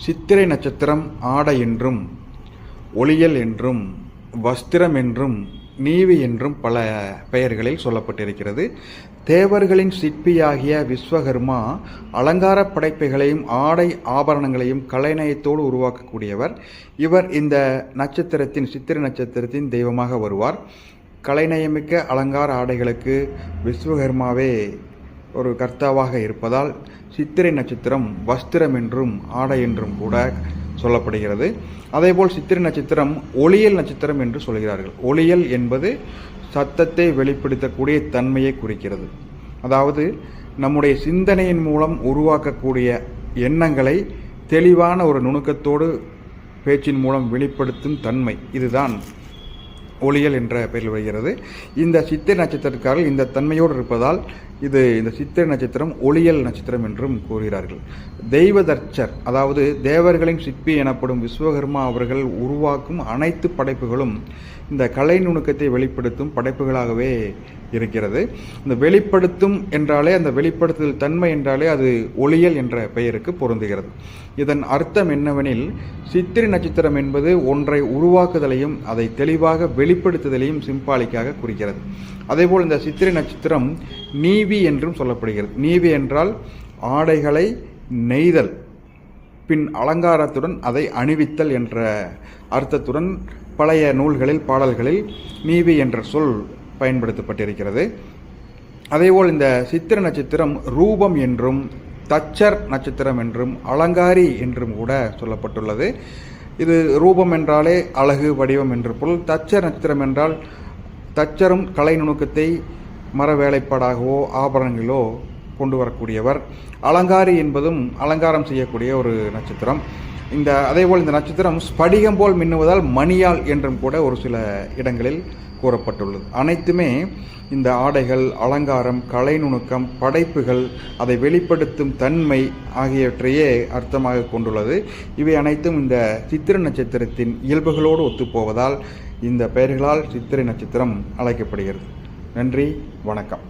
சித்திரை நட்சத்திரம் ஆடை என்றும், ஒளியல் என்றும், வஸ்திரம் என்றும், நீவி என்றும் பல பெயர்களில் சொல்லப்பட்டிருக்கிறது. தேவர்களின் சிற்பியாகிய விஸ்வகர்மா அலங்கார படைப்புகளையும் ஆடை ஆபரணங்களையும் கலைநயத்தோடு உருவாக்கக்கூடியவர். இவர் இந்த நட்சத்திரத்தின், சித்திரை நட்சத்திரத்தின் தெய்வமாக வருவார். கலைநயமிக்க அலங்கார ஆடைகளுக்கு விஸ்வகர்மாவே ஒரு கர்த்தாவாக இருப்பதால் சித்திரை நட்சத்திரம் வஸ்திரம் என்றும் ஆடை என்றும் கூட சொல்லப்படுகிறது. அதேபோல் சித்திரை நட்சத்திரம் ஒளியல் நட்சத்திரம் என்று சொல்கிறார்கள். ஒளியல் என்பது சத்தத்தை வெளிப்படுத்தக்கூடிய தன்மையை குறிக்கிறது. அதாவது நம்முடைய சிந்தனையின் மூலம் உருவாக்கக்கூடிய எண்ணங்களை தெளிவான ஒரு நுணுக்கத்தோடு பேச்சின் மூலம் வெளிப்படுத்தும் தன்மை, இதுதான் ஒளியல் என்ற பெயரில் வருகிறது. இந்த சித்திரை நட்சத்திரக்காரர்கள் இந்த தன்மையோடு இருப்பதால் இந்த சித்திரை நட்சத்திரம் ஒளியல் நட்சத்திரம் என்றும் கூறுகிறார்கள். தெய்வதர்ச்சர், அதாவது தேவர்களின் சிற்பி எனப்படும் விஸ்வகர்மா அவர்கள் உருவாக்கும் அனைத்து படைப்புகளும் இந்த கலை நுணுக்கத்தை வெளிப்படுத்தும் படைப்புகளாகவே இருக்கிறது. இந்த வெளிப்படுத்தும் என்றாலே, அந்த வெளிப்படுத்துதல் தன்மை என்றாலே அது ஒளியல் என்ற பெயருக்கு பொருந்துகிறது. இதன் அர்த்தம் என்னவெனில், சித்திரை நட்சத்திரம் என்பது ஒன்றை உருவாக்குதலையும் அதை தெளிவாக வெளிப்படுத்துதலையும் சிம்பாலிக்காக குறிக்கிறது. அதேபோல் இந்த சித்திரை நட்சத்திரம் நீவி என்றும் சொல்லப்படுகிறது. நீவி என்றால் ஆடைகளை நெய்தல், பின் அலங்காரத்துடன் அதை அணிவித்தல் என்ற அர்த்தத்துடன் பழைய நூல்களில், பாடல்களில் நீவி என்ற சொல் பயன்படுத்தப்பட்டிருக்கிறது. அதேபோல் இந்த சித்திரை நட்சத்திரம் ரூபம் என்றும், தச்சர் நட்சத்திரம் என்றும், அலங்காரி என்றும் கூட சொல்லப்பட்டுள்ளது. இது ரூபம் என்றாலே அழகு, வடிவம் என்று பொருள். தச்சர் நட்சத்திரம் என்றால் தச்சரும் கலை நுணுக்கத்தை மர வேலைப்பாடாகவோ ஆபரணங்களோ கொண்டு வரக்கூடியவர். அலங்காரி என்பதும் அலங்காரம் செய்யக்கூடிய ஒரு நட்சத்திரம். அதேபோல் இந்த நட்சத்திரம் ஸ்படிகம் போல் மின்னுவதால் மணியால் என்றும் கூட ஒரு சில இடங்களில் கூறப்பட்டுள்ளது. அனைத்துமே இந்த ஆடைகள், அலங்காரம், கலை நுணுக்கம், படைப்புகள், அதை வெளிப்படுத்தும் தன்மை ஆகியவற்றையே அர்த்தமாக கொண்டுள்ளது. இவை அனைத்தும் இந்த சித்திரை நட்சத்திரத்தின் இயல்புகளோடு ஒத்துப்போவதால் இந்த பெயர்களால் சித்திரை நட்சத்திரம் அழைக்கப்படுகிறது. நன்றி, வணக்கம்.